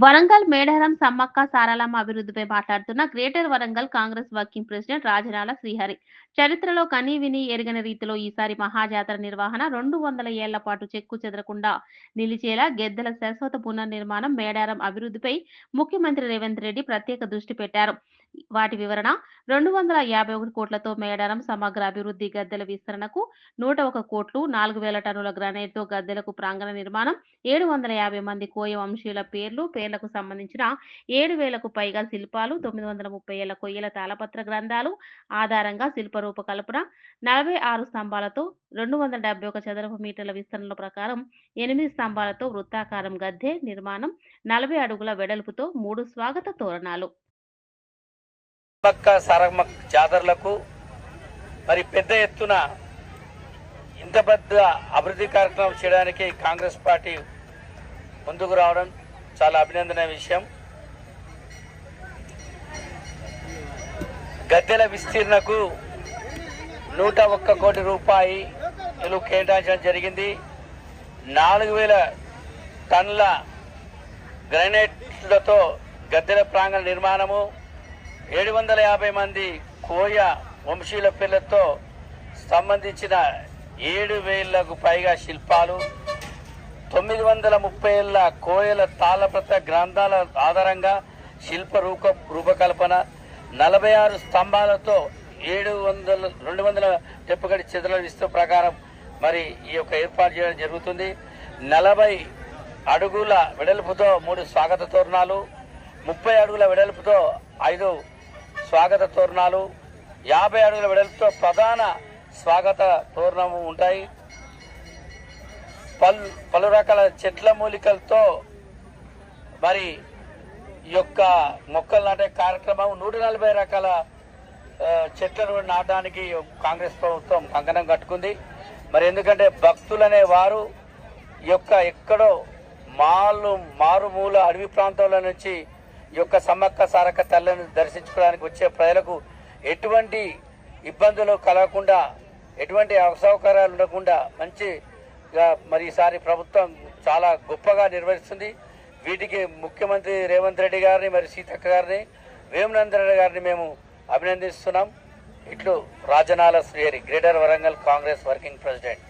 వరంగల్ మేడారం సమ్మక్క సారలమ్మ అభివృద్ధిపై మాట్లాడుతున్న greater Warangal Congress working president Rajanala Srihari. చరిత్రలో కనీవినీ ఎరుగని రీతిలో ఈసారి మహాజాతర నిర్వహణ 200 ఏళ్ల పాటు చెక్కు చెదరకుండా నిలిచేలా గెద్దెల శాశ్వత పునర్నిర్మాణం మేడారం అభివృద్ధిపై ముఖ్యమంత్రి రేవంత్ రెడ్డి ప్రత్యేక దృష్టి పెట్టారు. వాటి వివరణ 251 కోట్లతో మేడారం సమగ్ర అభివృద్ధి, గద్దెల విస్తరణకు 101 కోట్లు, 4,000 టన్నుల గ్రానైట్తో గద్దెలకు ప్రాంగణ నిర్మాణం, 750 మంది కోయ వంశీయుల పేర్లకు సంబంధించిన 7,000కు పైగా శిల్పాలు, 930 ఏళ్ల కొయ్యల తాళపత్ర గ్రంథాలు ఆధారంగా శిల్ప రూపకల్పన, 46 స్తంభాలతో 271 చదరపు మీటర్ల విస్తరణల ప్రకారం 8 స్తంభాలతో వృత్తాకారం గద్దె నిర్మాణం, 40 అడుగుల వెడల్పుతో 3 స్వాగత తోరణాలు. సమ్మక్క సారమ్మ జాతరలకు మరి పెద్ద ఎత్తున ఇంత పెద్ద అభివృద్ధి కార్యక్రమం చేయడానికి కాంగ్రెస్ పార్టీ ముందుకు రావడం చాలా అభినందనీయ విషయం. గద్దెల విస్తీర్ణకు 101 కోటి రూపాయలు కేటాయించడం జరిగింది. 4,000 టన్నుల గ్రానైట్లతో గద్దెల ప్రాంగణ నిర్మాణము, 750 మంది కోయ వంశీయుల పేర్లతో సంబంధించిన 7,000కు పైగా శిల్పాలు, 930 ఏళ్ల కోయల తాళపత్ర గ్రంథాల ఆధారంగా శిల్ప రూపకల్పన, 46 స్తంభాలతో 200 తెప్పగడి చెదల విస్తృత ప్రకారం మరి ఈ యొక్క ఏర్పాటు చేయడం జరుగుతుంది. 40 అడుగుల వెడల్పుతో 3 స్వాగత తోరణాలు, 30 అడుగుల వెడల్పుతో 5 స్వాగత తోరణాలు, 50 అడుగుల వెడల్పుతో ప్రధాన స్వాగత తోరణము ఉంటాయి. పలు రకాల చెట్ల మూలికలతో మరి ఈ యొక్క మొక్కలు నాటే కార్యక్రమం, 140 రకాల చెట్లను నాటడానికి కాంగ్రెస్ ప్రభుత్వం కంకణం కట్టుకుంది. మరి ఎందుకంటే భక్తులనే వారు ఈ యొక్క ఎక్కడో మారుమూల అడవి ప్రాంతాల నుంచి ఈ యొక్క సమ్మక్క సారక్క తల్లిని దర్శించుకోవడానికి వచ్చే ప్రజలకు ఎటువంటి ఇబ్బందులు కలగకుండా, ఎటువంటి అసౌకర్యాలు ఉండకుండా మంచిగా మరి ఈసారి ప్రభుత్వం చాలా గొప్పగా నిర్వహిస్తుంది. వీటికి ముఖ్యమంత్రి రేవంత్ రెడ్డి గారిని, మరి సీతక్క గారిని, వేమునందరెడ్డి గారిని మేము అభినందిస్తున్నాం. ఇట్లు Rajanala Srihari, greater Warangal Congress working president.